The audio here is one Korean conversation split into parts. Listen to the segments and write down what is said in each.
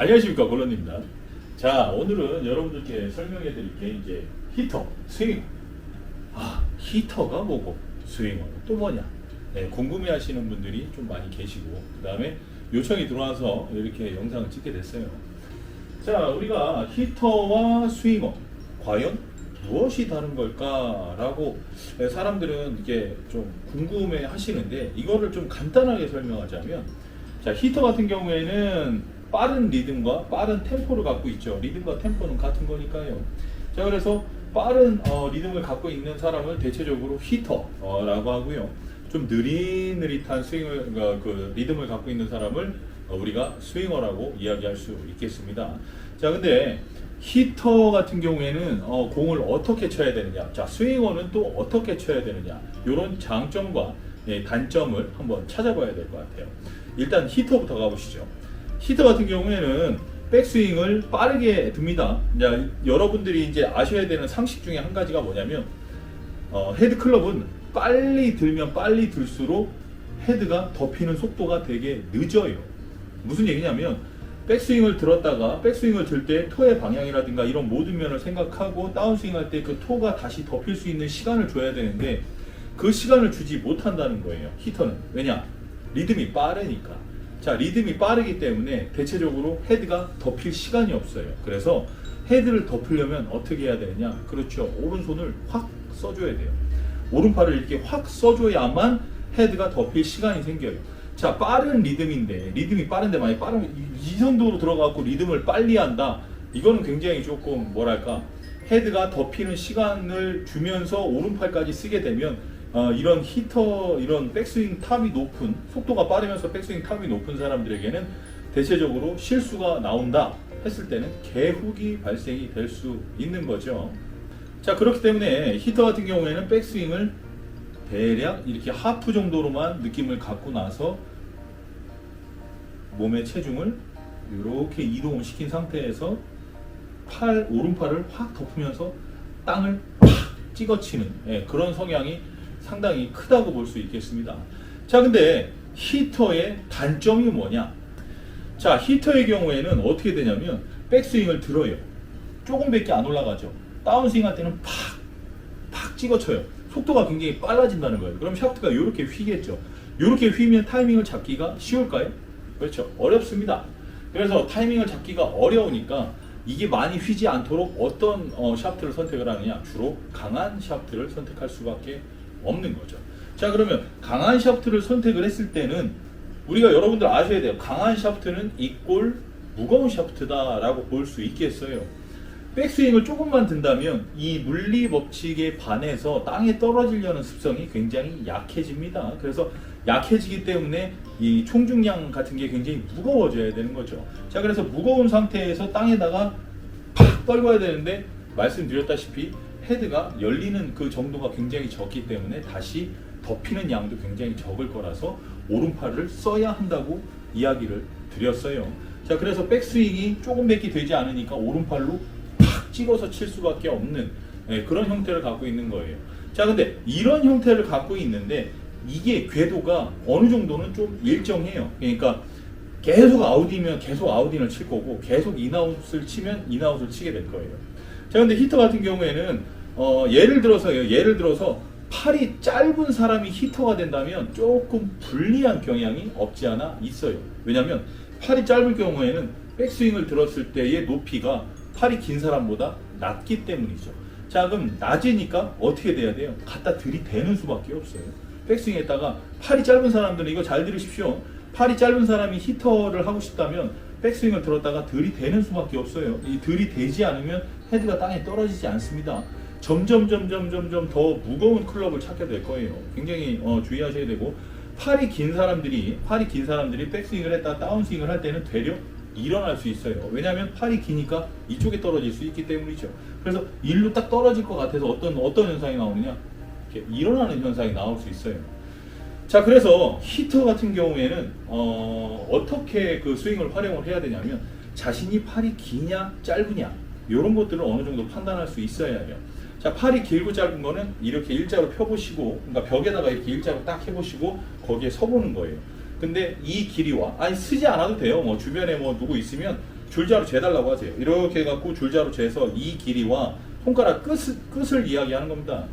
안녕하십니까, 골런입니다. 자, 오늘은 여러분들께 설명해 드릴 게 이제 히터, 스윙. 히터가 뭐고 스윙은 또 뭐냐? 네, 궁금해 하시는 분들이 좀 많이 계시고, 그 다음에 요청이 들어와서 이렇게 영상을 찍게 됐어요. 자, 우리가 히터와 스윙어, 과연 무엇이 다른 걸까라고 사람들은 이게 좀 궁금해 하시는데, 이거를 좀 간단하게 설명하자면, 자, 히터 같은 경우에는 빠른 리듬과 빠른 템포를 갖고 있죠. 리듬과 템포는 같은 거니까요. 자, 그래서 빠른 리듬을 갖고 있는 사람을 대체적으로 히터라고 하고요. 좀 느릿느릿한 스윙을, 그 리듬을 갖고 있는 사람을 우리가 스윙어라고 이야기할 수 있겠습니다. 자, 근데 히터 같은 경우에는 공을 어떻게 쳐야 되느냐, 자, 스윙어는 또 어떻게 쳐야 되느냐, 이런 장점과 단점을 한번 찾아봐야 될 것 같아요. 일단 히터부터 가보시죠. 히터 같은 경우에는 백스윙을 빠르게 듭니다. 자, 여러분들이 이제 아셔야 되는 상식 중에 한 가지가 뭐냐면, 헤드 클럽은 빨리 들면 빨리 들수록 헤드가 덮이는 속도가 되게 늦어요. 무슨 얘기냐면, 백스윙을 들었다가 백스윙을 들 때 토의 방향이라든가 이런 모든 면을 생각하고 다운스윙 할 때 그 토가 다시 덮일 수 있는 시간을 줘야 되는데, 그 시간을 주지 못한다는 거예요, 히터는. 왜냐? 리듬이 빠르니까. 자, 리듬이 빠르기 때문에 대체적으로 헤드가 덮일 시간이 없어요. 그래서 헤드를 덮으려면 어떻게 해야 되느냐? 그렇죠, 오른손을 확 써줘야 돼요. 오른팔을 이렇게 확 써줘야만 헤드가 덮일 시간이 생겨요. 자, 빠른 리듬인데, 리듬이 빠른데 만약에 이 정도로 들어가고 리듬을 빨리 한다, 이거는 굉장히 조금 뭐랄까, 헤드가 덮이는 시간을 주면서 오른팔까지 쓰게 되면 이런 히터, 이런 백스윙 탑이 높은, 속도가 빠르면서 백스윙 탑이 높은 사람들에게는 대체적으로 실수가 나온다 했을 때는 개훅이 발생이 될 수 있는 거죠. 자, 그렇기 때문에 히터 같은 경우에는 백스윙을 대략 이렇게 하프 정도로만 느낌을 갖고 나서 몸의 체중을 이렇게 이동을 시킨 상태에서 오른팔을 확 덮으면서 땅을 팍 찍어치는 그런 성향이 상당히 크다고 볼 수 있겠습니다. 자, 근데 히터의 단점이 뭐냐? 자, 히터의 경우에는 어떻게 되냐면, 백스윙을 들어요. 조금밖에 안 올라가죠. 다운스윙 할 때는 팍 찍어쳐요. 속도가 굉장히 빨라진다는 거예요. 그럼 샤프트가 이렇게 휘겠죠. 이렇게 휘면 타이밍을 잡기가 쉬울까요? 그렇죠, 어렵습니다. 그래서 타이밍을 잡기가 어려우니까 이게 많이 휘지 않도록 어떤 샤프트를 선택을 하느냐, 주로 강한 샤프트를 선택할 수밖에 없는 거죠. 자, 그러면 강한 샤프트를 선택을 했을 때는 우리가, 여러분들 아셔야 돼요. 강한 샤프트는 이꼴 무거운 샤프트다라고 볼 수 있겠어요. 백스윙을 조금만 든다면 이 물리 법칙에 반해서 땅에 떨어지려는 습성이 굉장히 약해집니다. 그래서 약해지기 때문에 이 총중량 같은 게 굉장히 무거워져야 되는 거죠. 자, 그래서 무거운 상태에서 땅에다가 팍 떨궈야 되는데, 말씀드렸다시피 헤드가 열리는 그 정도가 굉장히 적기 때문에 다시 덮이는 양도 굉장히 적을 거라서 오른팔을 써야 한다고 이야기를 드렸어요. 자, 그래서 백스윙이 조금밖에 되지 않으니까 오른팔로 팍 찍어서 칠 수밖에 없는 그런 형태를 갖고 있는 거예요. 자, 근데 이런 형태를 갖고 있는데 이게 궤도가 어느 정도는 좀 일정해요. 그러니까 계속 아웃이면 계속 아웃인을 칠 거고, 계속 인아웃을 치면 인아웃을 치게 될 거예요. 자, 근데 히터 같은 경우에는 예를 들어서 팔이 짧은 사람이 히터가 된다면 조금 불리한 경향이 없지 않아 있어요. 왜냐면 팔이 짧을 경우에는 백스윙을 들었을 때의 높이가 팔이 긴 사람보다 낮기 때문이죠. 자, 그럼 낮으니까 어떻게 돼야 돼요? 갖다 들이대는 수밖에 없어요. 백스윙 했다가 팔이 짧은 사람들은, 이거 잘 들으십시오. 팔이 짧은 사람이 히터를 하고 싶다면 백스윙을 들었다가 들이대는 수밖에 없어요. 이 들이대지 않으면 헤드가 땅에 떨어지지 않습니다. 점점 더 무거운 클럽을 찾게 될 거예요. 굉장히 주의하셔야 되고, 팔이 긴 사람들이 백스윙을 했다 다운스윙을 할 때는 되려 일어날 수 있어요. 왜냐하면 팔이 기니까 이쪽에 떨어질 수 있기 때문이죠. 그래서 일로 딱 떨어질 것 같아서 어떤 현상이 나오느냐, 이렇게 일어나는 현상이 나올 수 있어요. 자, 그래서 히터 같은 경우에는 어떻게 그 스윙을 활용을 해야 되냐면, 자신이 팔이 기냐 짧으냐 이런 것들을 어느 정도 판단할 수 있어야 해요. 자, 팔이 길고 짧은 거는 이렇게 일자로 펴보시고, 그러니까 벽에다가 이렇게 일자로 딱 해보시고 거기에 서보는 거예요. 근데 이 길이와, 쓰지 않아도 돼요. 뭐 주변에 뭐 누구 있으면 줄자로 재달라고 하세요. 이렇게 해갖고 줄자로 재서 이 길이와 손가락 끝을 이야기하는 겁니다.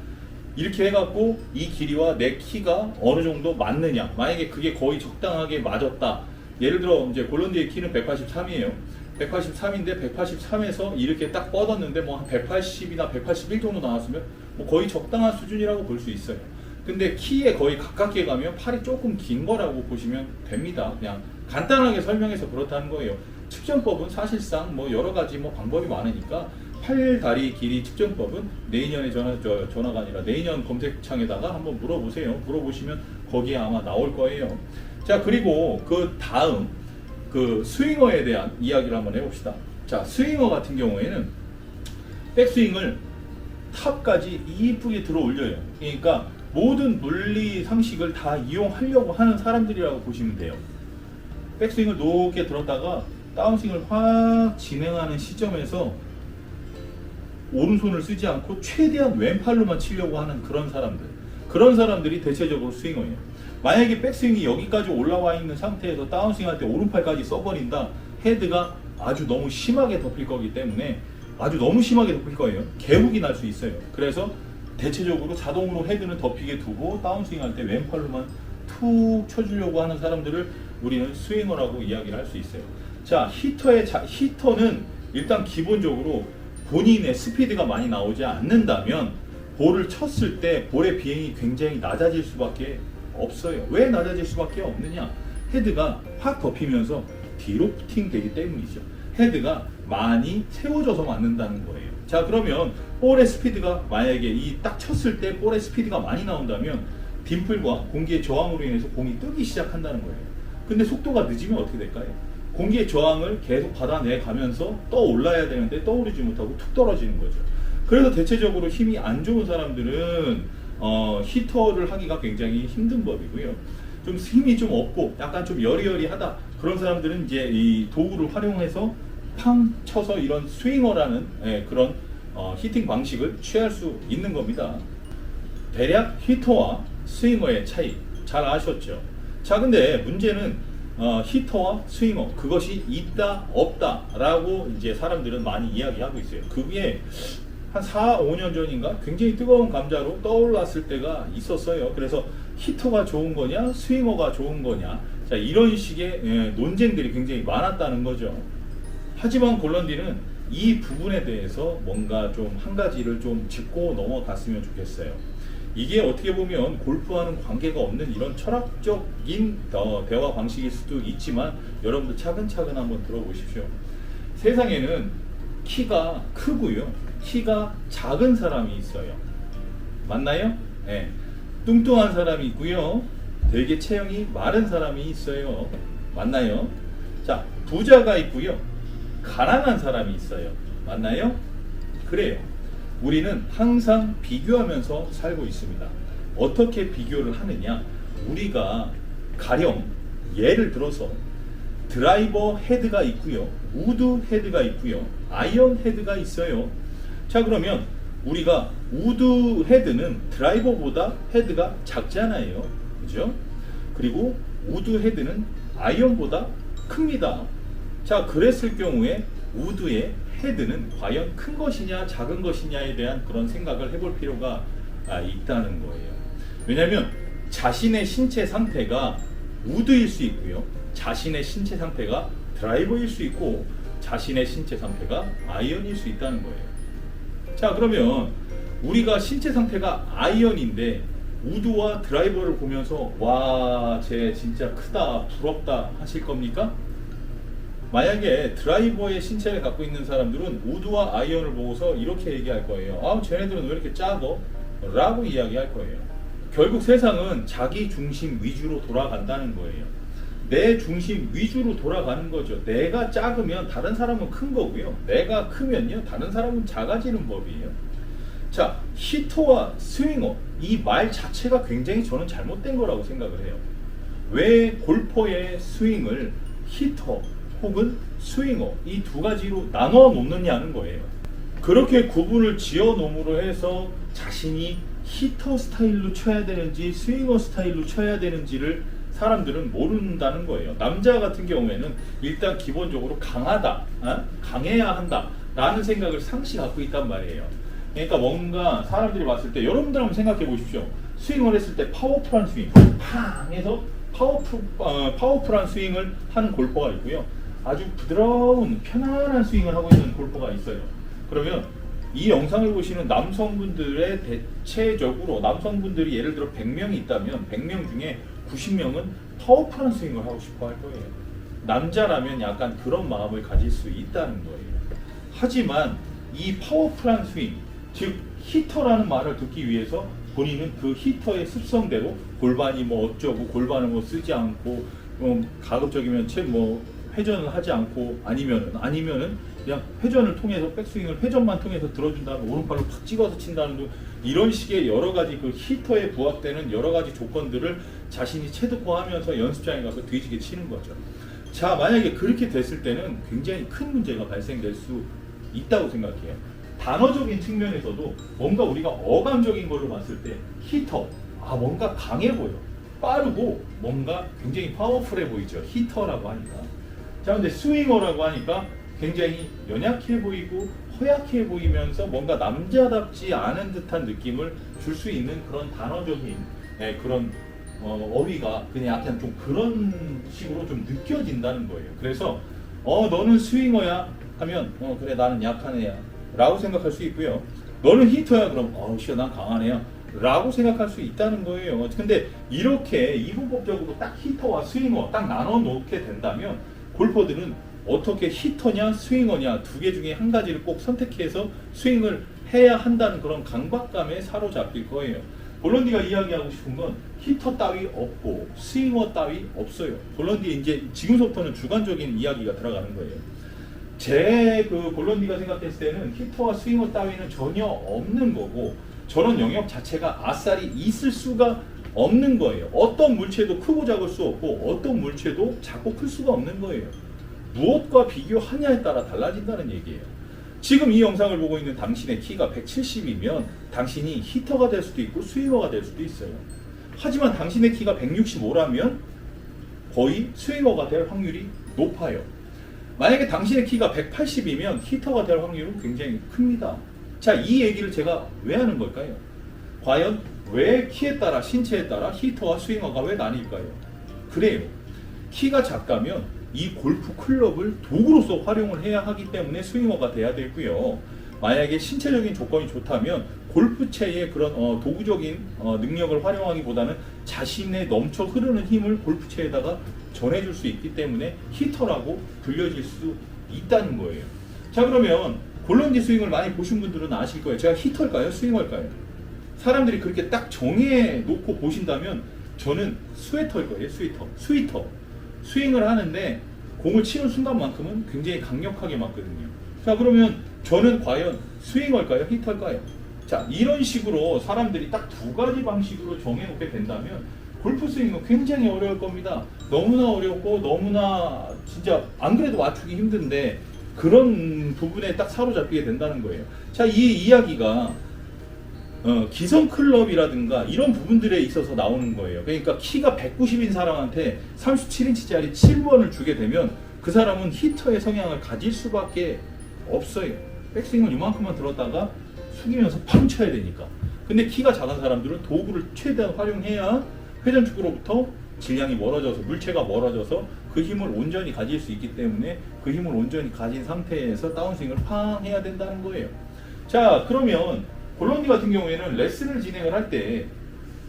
이렇게 해갖고 이 길이와 내 키가 어느 정도 맞느냐. 만약에 그게 거의 적당하게 맞았다. 예를 들어 이제 골런디의 키는 183이에요. 183인데 183에서 이렇게 딱 뻗었는데 뭐 한 180이나 181 정도 나왔으면 뭐 거의 적당한 수준이라고 볼 수 있어요. 근데 키에 거의 가깝게 가면 팔이 조금 긴 거라고 보시면 됩니다. 그냥 간단하게 설명해서 그렇다는 거예요. 측정법은 사실상 뭐 여러 가지 뭐 방법이 많으니까 팔, 다리 길이 측정법은 내인연의 전화가 아니라 내인연 검색창에다가 한번 물어보세요. 물어보시면 거기에 아마 나올 거예요. 자, 그리고 그 다음 그 스윙어에 대한 이야기를 한번 해봅시다. 자, 스윙어 같은 경우에는 백스윙을 탑까지 이쁘게 들어 올려요. 그러니까 모든 물리 상식을 다 이용하려고 하는 사람들이라고 보시면 돼요. 백스윙을 높게 들었다가 다운스윙을 확 진행하는 시점에서 오른손을 쓰지 않고 최대한 왼팔로만 치려고 하는 그런 사람들이 대체적으로 스윙어예요. 만약에 백스윙이 여기까지 올라와 있는 상태에서 다운스윙 할 때 오른팔까지 써버린다. 헤드가 아주 너무 심하게 덮일 거기 때문에 아주 너무 심하게 덮일 거예요. 개욱이 날 수 있어요. 그래서 대체적으로 자동으로 헤드는 덮이게 두고 다운스윙 할 때 왼팔로만 툭 쳐주려고 하는 사람들을 우리는 스윙어라고 이야기를 할 수 있어요. 자, 히터는 일단 기본적으로 본인의 스피드가 많이 나오지 않는다면 볼을 쳤을 때 볼의 비행이 굉장히 낮아질 수밖에 없어요. 왜 낮아질 수밖에 없느냐? 헤드가 확 덮이면서 뒤로 푸팅되기 때문이죠. 헤드가 많이 세워져서 맞는다는 거예요. 자, 그러면 볼의 스피드가 만약에 이 딱 쳤을 때 볼의 스피드가 많이 나온다면 딤플과 공기의 저항으로 인해서 공이 뜨기 시작한다는 거예요. 근데 속도가 늦으면 어떻게 될까요? 공기의 저항을 계속 받아내 가면서 떠올라야 되는데 떠오르지 못하고 툭 떨어지는 거죠. 그래서 대체적으로 힘이 안 좋은 사람들은 히터를 하기가 굉장히 힘든 법이고요. 좀 힘이 좀 없고 약간 좀 여리여리하다 그런 사람들은 이제 이 도구를 활용해서 팡 쳐서 이런 스윙어라는 그런 히팅 방식을 취할 수 있는 겁니다. 대략 히터와 스윙어의 차이 잘 아셨죠? 자, 근데 문제는 히터와 스윙어 그것이 있다 없다 라고 이제 사람들은 많이 이야기하고 있어요. 그게 한 4, 5년 전인가 굉장히 뜨거운 감자로 떠올랐을 때가 있었어요. 그래서 히터가 좋은 거냐 스윙어가 좋은 거냐, 자, 이런 식의 논쟁들이 굉장히 많았다는 거죠. 하지만 골런디는 이 부분에 대해서 뭔가 좀 한 가지를 좀 짚고 넘어갔으면 좋겠어요. 이게 어떻게 보면 골프와는 관계가 없는 이런 철학적인 대화 방식일 수도 있지만 여러분들 차근차근 한번 들어보십시오. 세상에는 키가 크고요, 키가 작은 사람이 있어요. 맞나요? 네. 뚱뚱한 사람이 있고요, 되게 체형이 마른 사람이 있어요. 맞나요? 자, 부자가 있고요, 가난한 사람이 있어요. 맞나요? 그래요. 우리는 항상 비교하면서 살고 있습니다. 어떻게 비교를 하느냐? 우리가 가령 예를 들어서 드라이버 헤드가 있고요, 우드 헤드가 있고요, 아이언 헤드가 있어요. 자, 그러면 우리가 우드 헤드는 드라이버보다 헤드가 작잖아요. 그죠? 그리고 우드 헤드는 아이언보다 큽니다. 자, 그랬을 경우에 우드의 헤드는 과연 큰 것이냐 작은 것이냐에 대한 그런 생각을 해볼 필요가 있다는 거예요. 왜냐하면 자신의 신체 상태가 우드일 수 있고요, 자신의 신체 상태가 드라이버일 수 있고 자신의 신체 상태가 아이언일 수 있다는 거예요. 자, 그러면 우리가 신체 상태가 아이언인데 우드와 드라이버를 보면서 와, 쟤 진짜 크다 부럽다 하실 겁니까? 만약에 드라이버의 신체를 갖고 있는 사람들은 우드와 아이언을 보고서 이렇게 얘기할 거예요. 아, 쟤네들은 왜 이렇게 작어? 라고 이야기할 거예요. 결국 세상은 자기 중심 위주로 돌아간다는 거예요. 내 중심 위주로 돌아가는 거죠. 내가 작으면 다른 사람은 큰 거고요, 내가 크면요 다른 사람은 작아지는 법이에요. 자, 히터와 스윙어 이 말 자체가 굉장히 저는 잘못된 거라고 생각을 해요. 왜 골퍼의 스윙을 히터 혹은 스윙어 이 두 가지로 나눠 놓느냐는 거예요. 그렇게 구분을 지어 놓음으로 해서 자신이 히터 스타일로 쳐야 되는지 스윙어 스타일로 쳐야 되는지를 사람들은 모른다는 거예요. 남자 같은 경우에는 일단 기본적으로 강하다, 강해야 한다 라는 생각을 상시 갖고 있단 말이에요. 그러니까 뭔가 사람들이 봤을 때 여러분들 한번 생각해 보십시오. 스윙을 했을 때 파워풀한 스윙, 팡 해서 파워풀한 스윙을 하는 골퍼가 있고요. 아주 부드러운 편안한 스윙을 하고 있는 골퍼가 있어요. 그러면 이 영상을 보시는 남성분들의 대체적으로 남성분들이 예를 들어 100명이 있다면 100명 중에 90명은 파워풀한 스윙을 하고 싶어 할 거예요. 남자라면 약간 그런 마음을 가질 수 있다는 거예요. 하지만 이 파워풀한 스윙, 즉 히터라는 말을 듣기 위해서 본인은 그 히터의 습성대로 골반이 뭐 어쩌고 골반을 뭐 쓰지 않고 가급적이면 뭐 회전을 하지 않고 아니면은 그냥 회전을 통해서 백스윙을 회전만 통해서 들어준 다음에 오른팔로 팍 찍어서 친다는 이런 식의 여러 가지 그 히터에 부합되는 여러 가지 조건들을 자신이 체득화하면서 연습장에 가서 뒤지게 치는 거죠. 자, 만약에 그렇게 됐을 때는 굉장히 큰 문제가 발생될 수 있다고 생각해요. 단어적인 측면에서도 뭔가 우리가 어감적인 걸로 봤을 때 히터, 뭔가 강해 보여, 빠르고 뭔가 굉장히 파워풀해 보이죠. 히터라고 하니까. 자, 근데 스윙어라고 하니까 굉장히 연약해 보이고 허약해 보이면서 뭔가 남자답지 않은 듯한 느낌을 줄 수 있는 그런 단어적인 그런 어휘가 그냥 약간 좀 그런 식으로 좀 느껴진다는 거예요. 그래서 너는 스윙어야 하면 그래 나는 약한 애야 라고 생각할 수 있고요. 너는 히터야 그럼 난 강한 애야 라고 생각할 수 있다는 거예요. 근데 이렇게 이분법적으로 딱 히터와 스윙어 딱 나눠 놓게 된다면 골퍼들은 어떻게 히터냐 스윙어냐 두 개 중에 한 가지를 꼭 선택해서 스윙을 해야 한다는 그런 강박감에 사로잡힐 거예요. 볼런디가 이야기하고 싶은 건 히터 따위 없고 스윙어 따위 없어요. 볼런디 이제 지금부터는 주관적인 이야기가 들어가는 거예요. 제 볼런디가 생각했을 때는 히터와 스윙어 따위는 전혀 없는 거고 저런 영역 자체가 아싸리 있을 수가 없는 거예요. 어떤 물체도 크고 작을 수 없고 어떤 물체도 작고 클 수가 없는 거예요. 무엇과 비교하냐에 따라 달라진다는 얘기예요. 지금 이 영상을 보고 있는 당신의 키가 170이면 당신이 히터가 될 수도 있고 스윙어가 될 수도 있어요. 하지만 당신의 키가 165라면 거의 스윙어가 될 확률이 높아요. 만약에 당신의 키가 180이면 히터가 될 확률은 굉장히 큽니다. 자, 이 얘기를 제가 왜 하는 걸까요? 과연 왜 키에 따라 신체에 따라 히터와 스윙어가 왜 나뉠까요? 그래요. 키가 작다면 이 골프 클럽을 도구로서 활용을 해야 하기 때문에 스윙어가 돼야 되고요. 만약에 신체적인 조건이 좋다면 골프채의 그런 도구적인 능력을 활용하기보다는 자신의 넘쳐 흐르는 힘을 골프채에다가 전해줄 수 있기 때문에 히터라고 불려질 수 있다는 거예요. 자, 그러면 볼런디 스윙을 많이 보신 분들은 아실 거예요. 제가 히터일까요? 스윙어일까요? 사람들이 그렇게 딱 정해 놓고 보신다면 저는 스웨터일 거예요. 스위터. 스윙을 하는데 공을 치는 순간만큼은 굉장히 강력하게 맞거든요. 자, 그러면 저는 과연 스윙어일까요? 히터일까요? 자, 이런 식으로 사람들이 딱 두 가지 방식으로 정해놓게 된다면 골프 스윙은 굉장히 어려울 겁니다. 너무나 어렵고 너무나 진짜 안 그래도 맞추기 힘든데 그런 부분에 딱 사로잡히게 된다는 거예요. 자, 이 이야기가 기성 클럽이라든가 이런 부분들에 있어서 나오는 거예요. 그러니까 키가 190인 사람한테 37인치짜리 7번을 주게 되면 그 사람은 히터의 성향을 가질 수밖에 없어요. 백스윙을 이만큼만 들었다가 숙이면서 팡 쳐야 되니까. 근데 키가 작은 사람들은 도구를 최대한 활용해야 회전축으로부터 질량이 멀어져서 물체가 멀어져서 그 힘을 온전히 가질 수 있기 때문에 그 힘을 온전히 가진 상태에서 다운스윙을 팡 해야 된다는 거예요. 자, 그러면 볼런디 같은 경우에는 레슨을 진행을 할 때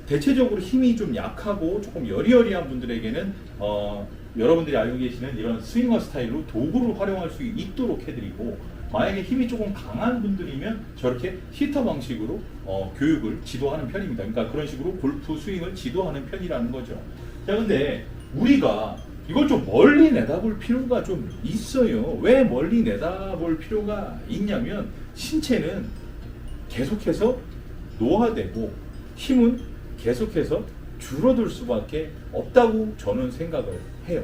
대체적으로 힘이 좀 약하고 조금 여리여리한 분들에게는 여러분들이 알고 계시는 이런 스윙어 스타일로 도구를 활용할 수 있도록 해드리고, 만약에 힘이 조금 강한 분들이면 저렇게 히터 방식으로 교육을 지도하는 편입니다. 그러니까 그런 식으로 골프 스윙을 지도하는 편이라는 거죠. 자, 근데 우리가 이걸 좀 멀리 내다볼 필요가 좀 있어요. 왜 멀리 내다볼 필요가 있냐면 신체는 계속해서 노화되고 힘은 계속해서 줄어들 수밖에 없다고 저는 생각을 해요.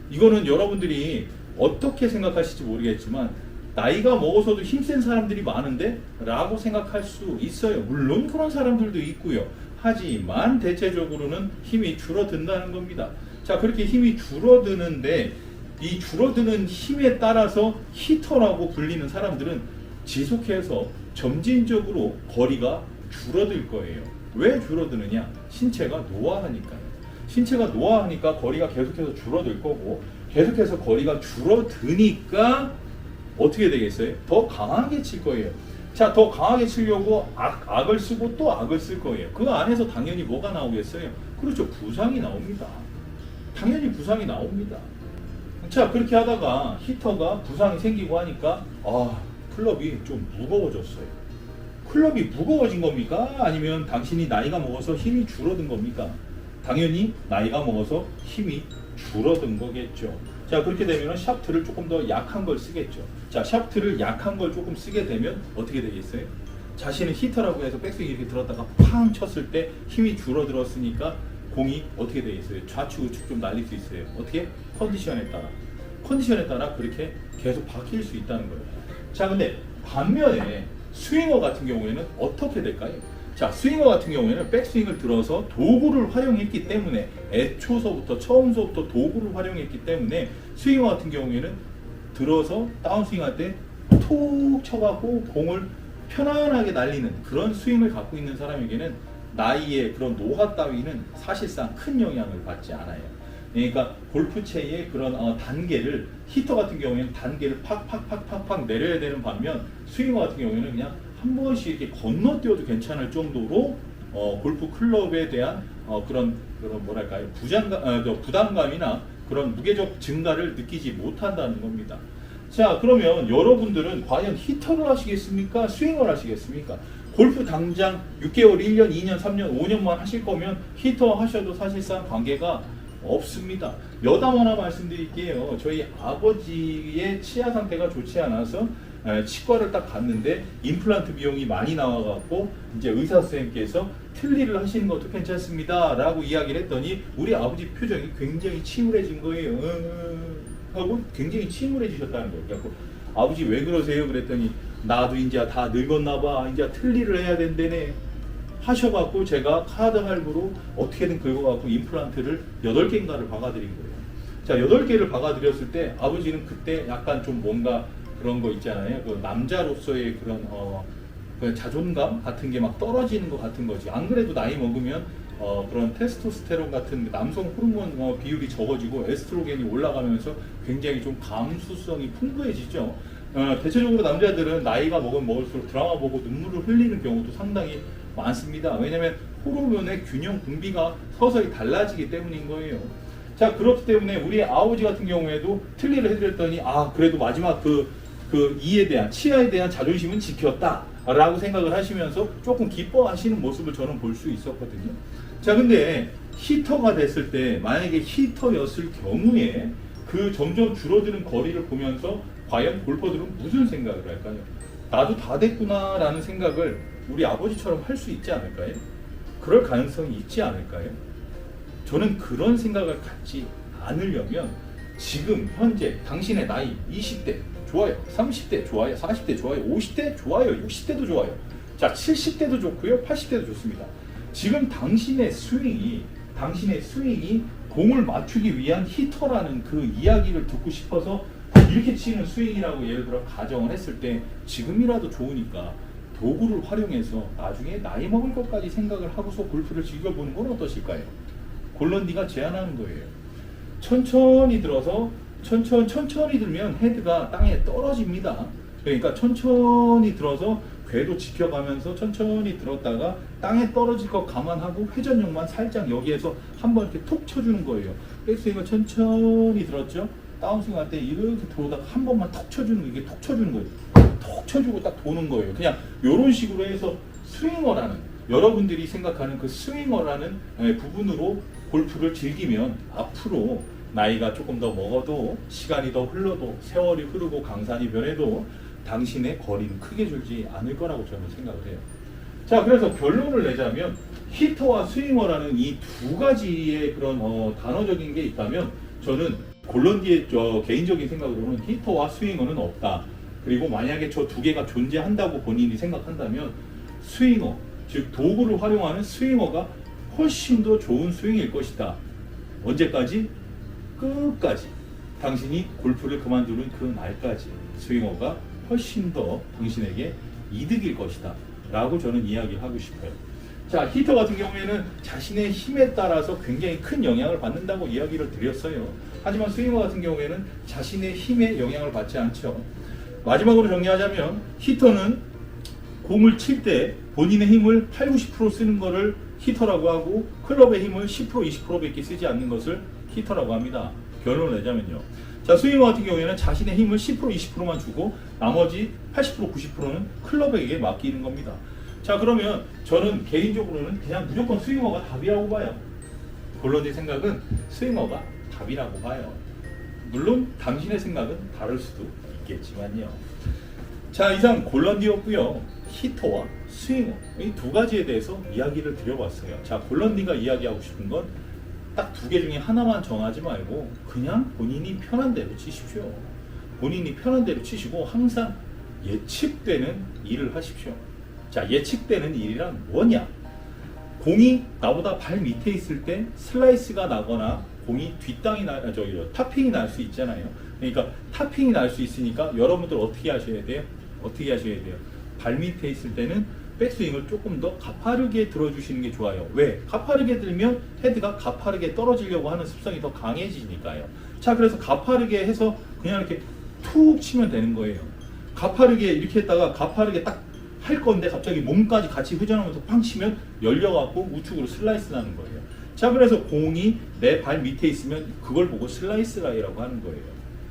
이거는 여러분들이 어떻게 생각하실지 모르겠지만 나이가 먹어서도 힘센 사람들이 많은데? 라고 생각할 수 있어요. 물론 그런 사람들도 있고요. 하지만 대체적으로는 힘이 줄어든다는 겁니다. 자, 그렇게 힘이 줄어드는데 이 줄어드는 힘에 따라서 히터라고 불리는 사람들은 지속해서 점진적으로 거리가 줄어들 거예요. 왜 줄어드느냐? 신체가 노화하니까요. 신체가 노화하니까 거리가 계속해서 줄어들 거고, 계속해서 거리가 줄어드니까 어떻게 되겠어요? 더 강하게 칠 거예요. 자, 더 강하게 치려고 악을 쓰고 또 악을 쓸 거예요. 그 안에서 당연히 뭐가 나오겠어요? 그렇죠. 부상이 나옵니다. 당연히 부상이 나옵니다. 자, 그렇게 하다가 히터가 부상이 생기고 하니까 클럽이 좀 무거워졌어요. 클럽이 무거워진 겁니까? 아니면 당신이 나이가 먹어서 힘이 줄어든 겁니까? 당연히 나이가 먹어서 힘이 줄어든 거겠죠. 자, 그렇게 되면 샤프트를 조금 더 약한 걸 쓰겠죠. 자, 샤프트를 약한 걸 조금 쓰게 되면 어떻게 되겠어요? 자신은 히터라고 해서 백스윙 이렇게 들었다가 팡 쳤을 때 힘이 줄어들었으니까 공이 어떻게 되겠어요? 좌측 우측 좀 날릴 수 있어요. 어떻게? 컨디션에 따라 그렇게 계속 바뀔 수 있다는 거예요. 자, 근데 반면에 스윙어 같은 경우에는 어떻게 될까요? 자, 스윙어 같은 경우에는 백스윙을 들어서 도구를 활용했기 때문에, 애초서부터 처음서부터 도구를 활용했기 때문에 스윙어 같은 경우에는 들어서 다운스윙 할 때 톡 쳐갖고 공을 편안하게 날리는 그런 스윙을 갖고 있는 사람에게는 나이의 그런 노화 따위는 사실상 큰 영향을 받지 않아요. 그러니까 골프채의 그런 단계를, 히터 같은 경우에는 단계를 팍팍팍팍팍 내려야 되는 반면 스윙어 같은 경우에는 그냥 한 번씩 이렇게 건너뛰어도 괜찮을 정도로 골프 클럽에 대한 그런 뭐랄까요, 부담감이나 그런 무게적 증가를 느끼지 못한다는 겁니다. 자, 그러면 여러분들은 과연 히터를 하시겠습니까? 스윙을 하시겠습니까? 골프 당장 6개월, 1년, 2년, 3년, 5년만 하실 거면 히터 하셔도 사실상 관계가 없습니다. 여담 하나 말씀드릴게요. 저희 아버지의 치아 상태가 좋지 않아서 치과를 딱 갔는데 임플란트 비용이 많이 나와갖고 이제 의사 선생님께서 틀니를 하시는 것도 괜찮습니다 라고 이야기를 했더니 우리 아버지 표정이 굉장히 침울해진 거예요. 하고 굉장히 침울해지셨다는 거예요. 그래서 아버지 왜 그러세요? 그랬더니 나도 이제 다 늙었나 봐. 이제 틀니를 해야 된다네. 하셔갖고 제가 카드 할부로 어떻게든 긁어갖고 임플란트를 8개인가를 박아드린 거예요. 자, 8개를 박아드렸을 때 아버지는 그때 약간 좀 뭔가 그런 거 있잖아요. 그 남자로서의 그런 그 자존감 같은 게 막 떨어지는 것 같은 거지. 안 그래도 나이 먹으면 그런 테스토스테론 같은 남성 호르몬 비율이 적어지고 에스트로겐이 올라가면서 굉장히 좀 감수성이 풍부해지죠. 대체적으로 남자들은 나이가 먹으면 먹을수록 드라마 보고 눈물을 흘리는 경우도 상당히 많습니다. 왜냐면 호르몬의 균형 분비가 서서히 달라지기 때문인 거예요. 자, 그렇기 때문에 우리 아버지 같은 경우에도 틀니를 해드렸더니 그래도 마지막 그 이에 대한, 치아에 대한 자존심은 지켰다 라고 생각을 하시면서 조금 기뻐하시는 모습을 저는 볼 수 있었거든요. 자, 근데 히터가 됐을 때, 만약에 히터였을 경우에 그 점점 줄어드는 거리를 보면서 과연 골퍼들은 무슨 생각을 할까요? 나도 다 됐구나 라는 생각을 우리 아버지처럼 할 수 있지 않을까요? 그럴 가능성이 있지 않을까요? 저는 그런 생각을 갖지 않으려면 지금 현재 당신의 나이 20대 좋아요, 30대 좋아요, 40대 좋아요, 50대 좋아요, 60대도 좋아요. 자, 70대도 좋고요, 80대도 좋습니다. 지금 당신의 스윙이 공을 맞추기 위한 히터라는 그 이야기를 듣고 싶어서 이렇게 치는 스윙이라고 예를 들어 가정을 했을 때 지금이라도 좋으니까 도구를 활용해서 나중에 나이 먹을 것까지 생각을 하고서 골프를 즐겨보는 건 어떠실까요? 골런디가 제안하는 거예요. 천천히 들어서 천천히 들면 헤드가 땅에 떨어집니다. 그러니까 천천히 들어서 궤도 지켜가면서 천천히 들었다가 땅에 떨어질 것 감안하고 회전력만 살짝 여기에서 한번 이렇게 톡 쳐주는 거예요. 백스윙을 천천히 들었죠? 다운스윙 할 때 이렇게 들어오다가 한 번만 톡 쳐주는 거, 이게 톡 쳐주는 거예요. 톡 쳐주고 딱 도는 거예요. 그냥 이런 식으로 해서 스윙어라는, 여러분들이 생각하는 그 스윙어라는 부분으로 골프를 즐기면 앞으로 나이가 조금 더 먹어도, 시간이 더 흘러도, 세월이 흐르고 강산이 변해도 당신의 거리는 크게 줄지 않을 거라고 저는 생각을 해요. 자, 그래서 결론을 내자면 히터와 스윙어라는 이 두 가지의 그런 단어적인 게 있다면 저는 골런디의 개인적인 생각으로는 히터와 스윙어는 없다. 그리고 만약에 저 두 개가 존재한다고 본인이 생각한다면 스윙어, 즉 도구를 활용하는 스윙어가 훨씬 더 좋은 스윙일 것이다. 언제까지? 끝까지. 당신이 골프를 그만두는 그 날까지 스윙어가 훨씬 더 당신에게 이득일 것이다 라고 저는 이야기하고 싶어요. 자, 히터 같은 경우에는 자신의 힘에 따라서 굉장히 큰 영향을 받는다고 이야기를 드렸어요. 하지만 스윙어 같은 경우에는 자신의 힘에 영향을 받지 않죠. 마지막으로 정리하자면 히터는 공을 칠 때 본인의 힘을 8, 90% 쓰는 것을 히터라고 하고 클럽의 힘을 10%, 20%밖에 쓰지 않는 것을 히터라고 합니다. 결론을 내자면요. 자, 스윙어 같은 경우에는 자신의 힘을 10%, 20%만 주고 나머지 80%, 90%는 클럽에게 맡기는 겁니다. 자, 그러면 저는 개인적으로는 그냥 무조건 스윙어가 답이라고 봐요. 골런디 생각은 스윙어가 답이라고 봐요. 물론 당신의 생각은 다를 수도 있겠지만요. 자, 이상 골런디였고요. 히터와 스윙어 이 두 가지에 대해서 이야기를 드려봤어요. 자, 골런디가 이야기하고 싶은 건 딱 두 개 중에 하나만 정하지 말고 그냥 본인이 편한 대로 치십시오. 본인이 편한 대로 치시고 항상 예측되는 일을 하십시오. 자, 예측되는 일이란 뭐냐? 공이 나보다 발 밑에 있을 때 슬라이스가 나거나 공이 탑핑이 날 수 있잖아요. 그러니까 탑핑이 날 수 있으니까 여러분들 어떻게 하셔야 돼요? 어떻게 하셔야 돼요? 발 밑에 있을 때는 백스윙을 조금 더 가파르게 들어주시는 게 좋아요. 왜? 가파르게 들면 헤드가 가파르게 떨어지려고 하는 습성이 더 강해지니까요. 자, 그래서 가파르게 해서 그냥 이렇게 툭 치면 되는 거예요. 가파르게 이렇게 했다가 가파르게 딱 할 건데 갑자기 몸까지 같이 회전하면서 팡 치면 열려갖고 우측으로 슬라이스 나는 거예요. 자, 그래서 공이 내 발 밑에 있으면 그걸 보고 슬라이스 라이라고 하는 거예요.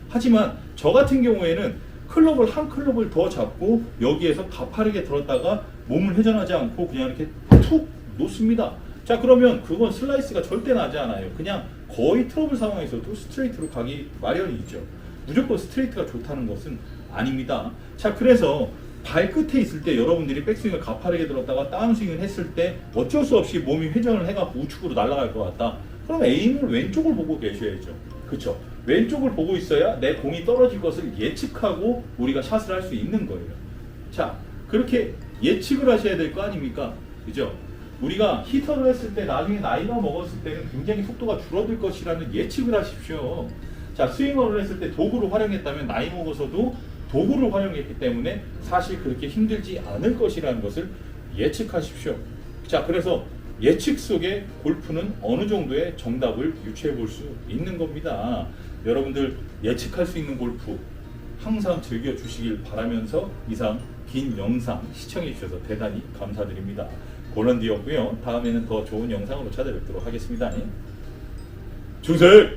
하지만 저 같은 경우에는 한 클럽을 더 잡고 여기에서 가파르게 들었다가 몸을 회전하지 않고 그냥 이렇게 툭 놓습니다. 자, 그러면 그건 슬라이스가 절대 나지 않아요. 그냥 거의 트러블 상황에서도 스트레이트로 가기 마련이 있죠. 무조건 스트레이트가 좋다는 것은 아닙니다. 자, 그래서 발끝에 있을 때 여러분들이 백스윙을 가파르게 들었다가 다운스윙을 했을 때 어쩔 수 없이 몸이 회전을 해갖고 우측으로 날아갈 것 같다. 그럼 에임을 왼쪽을 보고 계셔야죠. 그렇죠? 왼쪽을 보고 있어야 내 공이 떨어질 것을 예측하고 우리가 샷을 할 수 있는 거예요. 자, 그렇게 예측을 하셔야 될 거 아닙니까? 그죠? 우리가 히터를 했을 때 나중에 나이가 먹었을 때는 굉장히 속도가 줄어들 것이라는 예측을 하십시오. 자, 스윙어를 했을 때 도구를 활용했다면 나이 먹어서도 도구를 활용했기 때문에 사실 그렇게 힘들지 않을 것이라는 것을 예측하십시오. 자, 그래서 예측 속에 골프는 어느 정도의 정답을 유추해 볼 수 있는 겁니다. 여러분들 예측할 수 있는 골프 항상 즐겨주시길 바라면서 이상 긴 영상 시청해 주셔서 대단히 감사드립니다. 골런디였고요. 다음에는 더 좋은 영상으로 찾아뵙도록 하겠습니다. 중세!